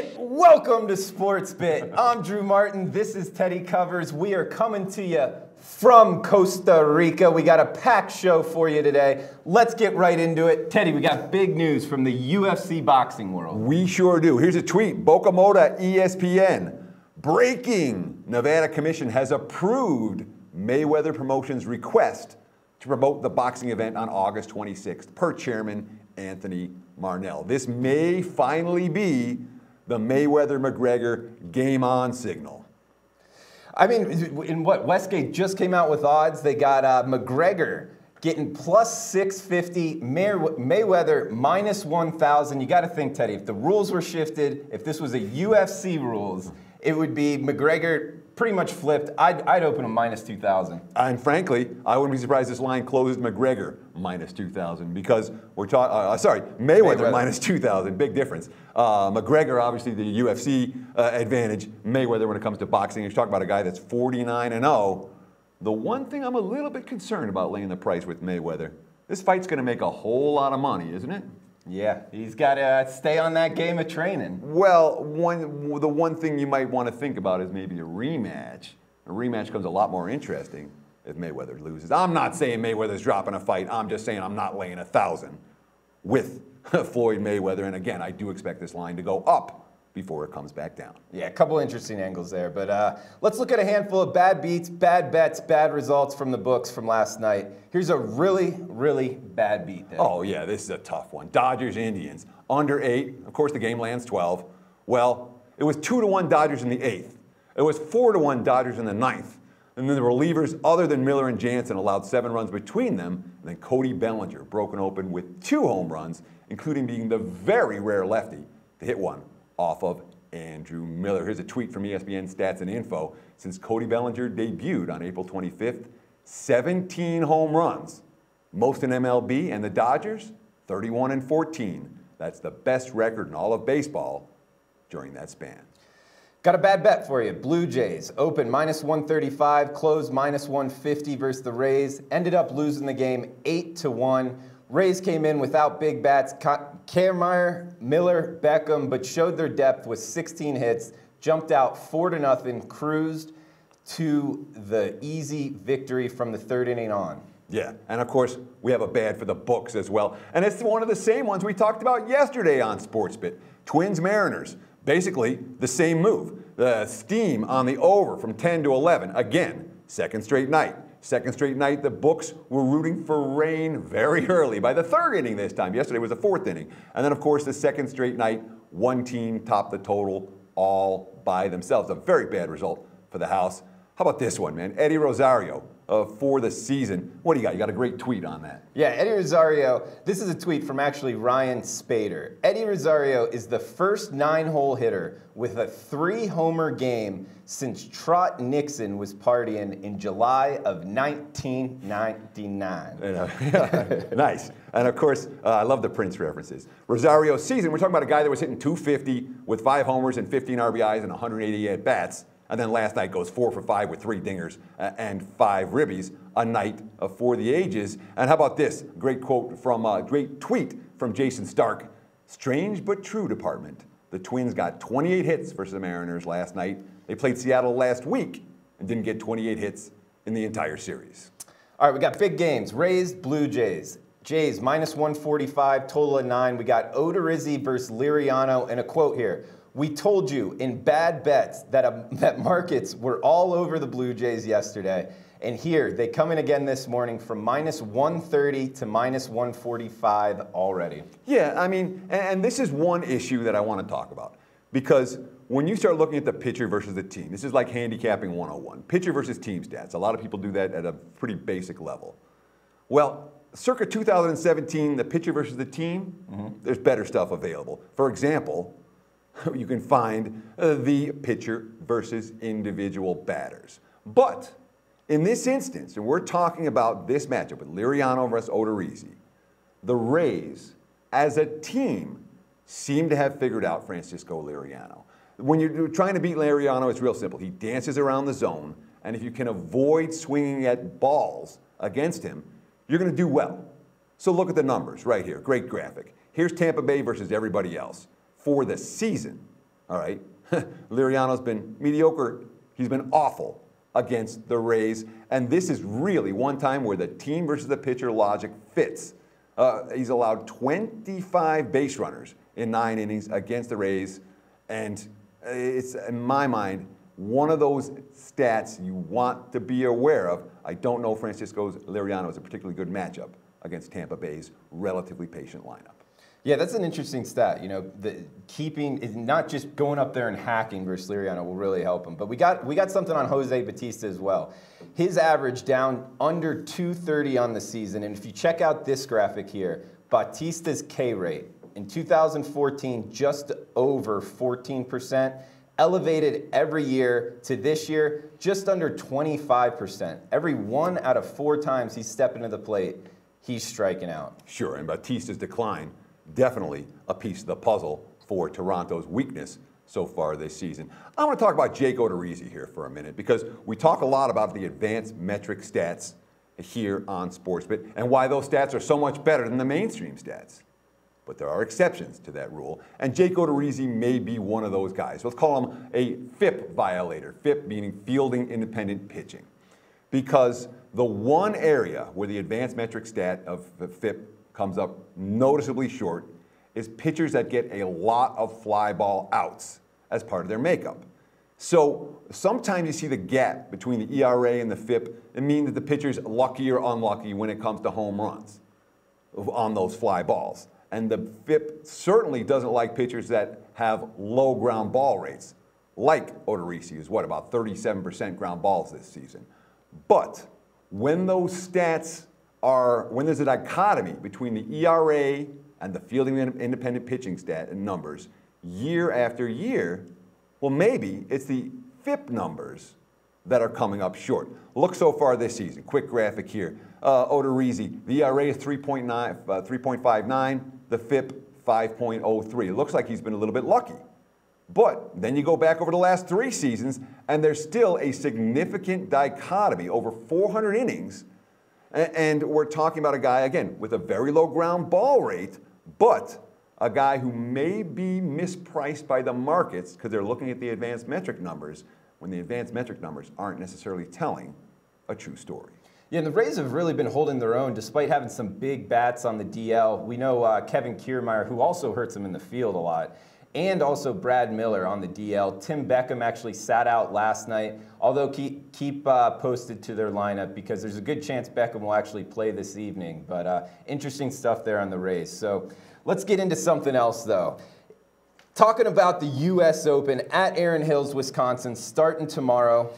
it! Welcome to SportsBIT. I'm Drew Martin. This is Teddy Covers. We are coming to you from Costa Rica. We got a packed show for you today. Let's get right into it. Teddy, we got big news from the UFC boxing world. We sure do. Here's a tweet. Boca Moda, ESPN. Breaking. Nevada Commission has approved Mayweather Promotions' request to promote the boxing event on August 26th, per Chairman Anthony Marnell. This may finally be the Mayweather-McGregor game on signal. I mean, in what, Westgate just came out with odds. They got McGregor getting plus 650, Mayweather minus 1,000. You got to think, Teddy, if the rules were shifted, if this was a UFC rules, it would be McGregor pretty much flipped. I'd open him minus 2,000. And frankly, I wouldn't be surprised this line closes McGregor minus 2,000 because we're talking, Mayweather minus 2,000, big difference. McGregor, obviously the UFC advantage. Mayweather when it comes to boxing. You're talking about a guy that's 49-0. The one thing I'm a little bit concerned about laying the price with Mayweather, this fight's gonna make a whole lot of money, isn't it? Yeah, he's got to stay on that game of training. Well, the one thing you might want to think about is maybe a rematch. A rematch becomes a lot more interesting if Mayweather loses. I'm not saying Mayweather's dropping a fight. I'm just saying I'm not laying 1,000 with Floyd Mayweather. And again, I do expect this line to go up before it comes back down. Yeah, a couple interesting angles there. But let's look at a handful of bad beats, bad bets, bad results from the books from last night. Here's a really, really bad beat there. Oh, yeah, this is a tough one. Dodgers, Indians, under 8. Of course, the game lands 12. Well, it was 2-1 Dodgers in the 8th. It was 4-1 Dodgers in the 9th. And then the relievers, other than Miller and Jansen, allowed 7 runs between them. And then Cody Bellinger broken open with 2 home runs, including being the very rare lefty to hit one off of Andrew Miller. Here's a tweet from ESPN Stats and Info. Since Cody Bellinger debuted on April 25th, 17 home runs, most in MLB, and the Dodgers, 31-14. That's the best record in all of baseball during that span. Got a bad bet for you. Blue Jays open minus 135, closed minus 150 versus the Rays. Ended up losing the game 8-1. Rays came in without big bats, Kiermaier, Miller, Beckham, but showed their depth with 16 hits, jumped out 4-0, cruised to the easy victory from the 3rd inning on. Yeah, and of course, we have a bad for the books as well. And it's one of the same ones we talked about yesterday on SportsBIT. Twins Mariners, basically the same move. The steam on the over from 10 to 11. Again, second straight night. Second straight night, the books were rooting for rain very early, by the 3rd inning this time. Yesterday was the 4th inning. And then, of course, the second straight night, one team topped the total all by themselves. A very bad result for the house. How about this one, man? Eddie Rosario for the season. What do you got? You got a great tweet on that. Yeah, Eddie Rosario. This is a tweet from actually Ryan Spader. Eddie Rosario is the first 9-hole hitter with a 3-homer game since Trot Nixon was partying in July of 1999. Nice. And of course, I love the Prince references. Rosario's season, we're talking about a guy that was hitting 250 with 5 homers and 15 RBIs and 180 at-bats. And then last night goes 4 for 5 with 3 dingers and 5 ribbies. A night for the ages. And how about this? Great quote from, great tweet from Jason Stark. Strange but true, department. The Twins got 28 hits versus the Mariners last night. They played Seattle last week and didn't get 28 hits in the entire series. All right, we got big games. Rays, Blue Jays. Jays minus 145, total of 9. We got Odorizzi versus Liriano, and a quote here. We told you in bad bets that markets were all over the Blue Jays yesterday. And here, they come in again this morning from minus 130 to minus 145 already. Yeah, I mean, and this is one issue that I want to talk about. Because when you start looking at the pitcher versus the team, this is like handicapping 101. Pitcher versus team stats. A lot of people do that at a pretty basic level. Well, circa 2017, the pitcher versus the team, there's better stuff available. For example, you can find the pitcher versus individual batters. But in this instance, and we're talking about this matchup with Liriano versus Odorizzi, the Rays, as a team, seem to have figured out Francisco Liriano. When you're trying to beat Liriano, it's real simple. He dances around the zone, and if you can avoid swinging at balls against him, you're going to do well. So look at the numbers right here. Great graphic. Here's Tampa Bay versus everybody else for the season. all right? Liriano's been mediocre. He's been awful against the Rays. And this is really one time where the team versus the pitcher logic fits. He's allowed 25 base runners in 9 innings against the Rays. And it's, in my mind, one of those stats you want to be aware of. I don't know Francisco Liriano is a particularly good matchup against Tampa Bay's relatively patient lineup. Yeah, that's an interesting stat. You know, the keeping is not just going up there and hacking versus Liriano will really help him. But we got something on Jose Bautista as well. His average down under 230 on the season. And if you check out this graphic here, Bautista's K rate in 2014 just over 14%, elevated every year to this year just under 25%. Every 1 out of 4 times he's stepping to the plate, he's striking out. Sure, and Bautista's decline, definitely a piece of the puzzle for Toronto's weakness so far this season. I want to talk about Jake Odorizzi here for a minute because we talk a lot about the advanced metric stats here on SportsBIT and why those stats are so much better than the mainstream stats. But there are exceptions to that rule, and Jake Odorizzi may be one of those guys. Let's call him a FIP violator, FIP meaning fielding independent pitching. Because the one area where the advanced metric stat of the FIP comes up noticeably short is pitchers that get a lot of fly ball outs as part of their makeup. So sometimes you see the gap between the ERA and the FIP and mean that the pitcher's lucky or unlucky when it comes to home runs on those fly balls. And the FIP certainly doesn't like pitchers that have low ground ball rates, like Odorizzi, who's what, about 37% ground balls this season. But when those stats when there's a dichotomy between the ERA and the fielding independent pitching stat and numbers year after year, well, maybe it's the FIP numbers that are coming up short. Look so far this season. Quick graphic here. Odorizzi, the ERA is 3.59, the FIP 5.03. It looks like he's been a little bit lucky. But then you go back over the last 3 seasons, and there's still a significant dichotomy over 400 innings. And we're talking about a guy, again, with a very low ground ball rate, but a guy who may be mispriced by the markets because they're looking at the advanced metric numbers when the advanced metric numbers aren't necessarily telling a true story. Yeah, and the Rays have really been holding their own despite having some big bats on the DL. We know Kevin Kiermaier, who also hurts him in the field a lot, and also Brad Miller on the DL. Tim Beckham actually sat out last night, although keep posted to their lineup because there's a good chance Beckham will actually play this evening. But interesting stuff there on the Rays. So let's get into something else, though. Talking about the U.S. Open at Erin Hills, Wisconsin, starting tomorrow.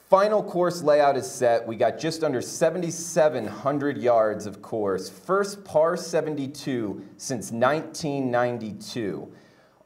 Final course layout is set. We got just under 7,700 yards of course. First par 72 since 1992.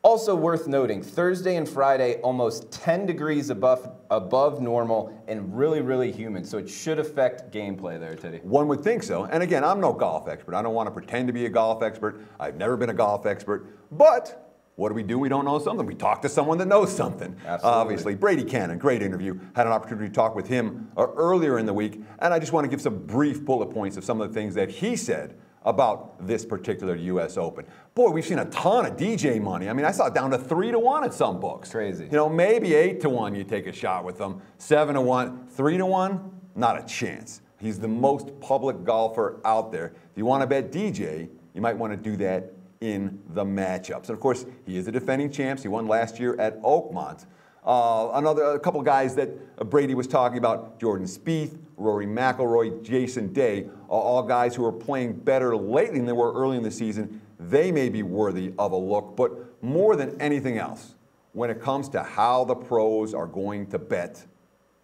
Also worth noting, Thursday and Friday, almost 10 degrees above normal and really, really humid. So it should affect gameplay there, Teddy. One would think so. And again, I'm no golf expert. I don't want to pretend to be a golf expert. I've never been a golf expert. But what do? We don't know something. We talk to someone that knows something. Absolutely. Obviously, Brady Cannon, great interview. Had an opportunity to talk with him earlier in the week. And I just want to give some brief bullet points of some of the things that he said about this particular U.S. Open. Boy, we've seen a ton of DJ money. I mean, I saw it down to 3-1 at some books. Crazy. You know, maybe 8-1 you take a shot with them. 7-1, 3-1, not a chance. He's the most public golfer out there. If you want to bet DJ, you might want to do that in the matchups. And of course, he is a defending champ. He won last year at Oakmont. A couple guys that Brady was talking about, Jordan Spieth, Rory McIlroy, Jason Day, all guys who are playing better lately than they were early in the season. They may be worthy of a look, but more than anything else, when it comes to how the pros are going to bet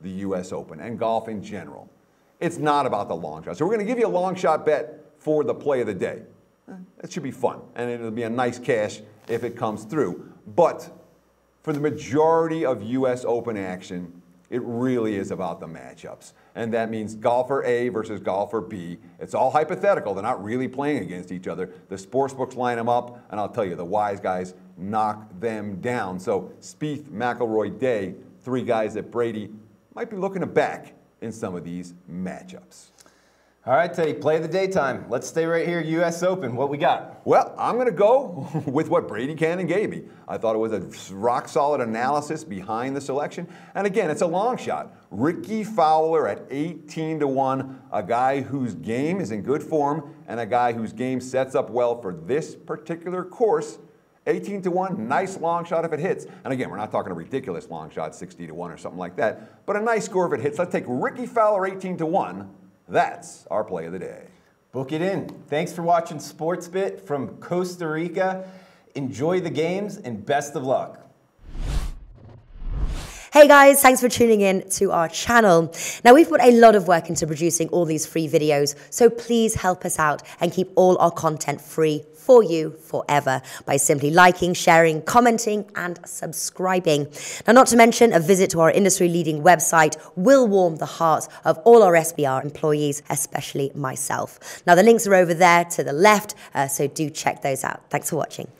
the U.S. Open and golf in general, it's not about the long shot. So we're going to give you a long shot bet for the play of the day. It should be fun, and it'll be a nice cash if it comes through. But for the majority of U.S. Open action, it really is about the matchups. And that means golfer A versus golfer B. It's all hypothetical. They're not really playing against each other. The sportsbooks line them up, and I'll tell you, the wise guys knock them down. So Spieth, McIlroy, Day, 3 guys that Brady might be looking to back in some of these matchups. All right, Teddy, play of the daytime. Let's stay right here, U.S. Open. What we got? Well, I'm going to go with what Brady Cannon gave me. I thought it was a rock-solid analysis behind the selection. And again, it's a long shot. Ricky Fowler at 18-1, a guy whose game is in good form and a guy whose game sets up well for this particular course. 18-1, nice long shot if it hits. And again, we're not talking a ridiculous long shot, 60-1 or something like that, but a nice score if it hits. Let's take Ricky Fowler 18-1. That's our play of the day. Book it in. Thanks for watching SportsBIT from Costa Rica. Enjoy the games and best of luck. Hey guys, thanks for tuning in to our channel. Now we've put a lot of work into producing all these free videos, so please help us out and keep all our content free for you forever by simply liking, sharing, commenting and subscribing. Now not to mention a visit to our industry-leading website will warm the hearts of all our SBR employees, especially myself. Now the links are over there to the left, so do check those out. Thanks for watching.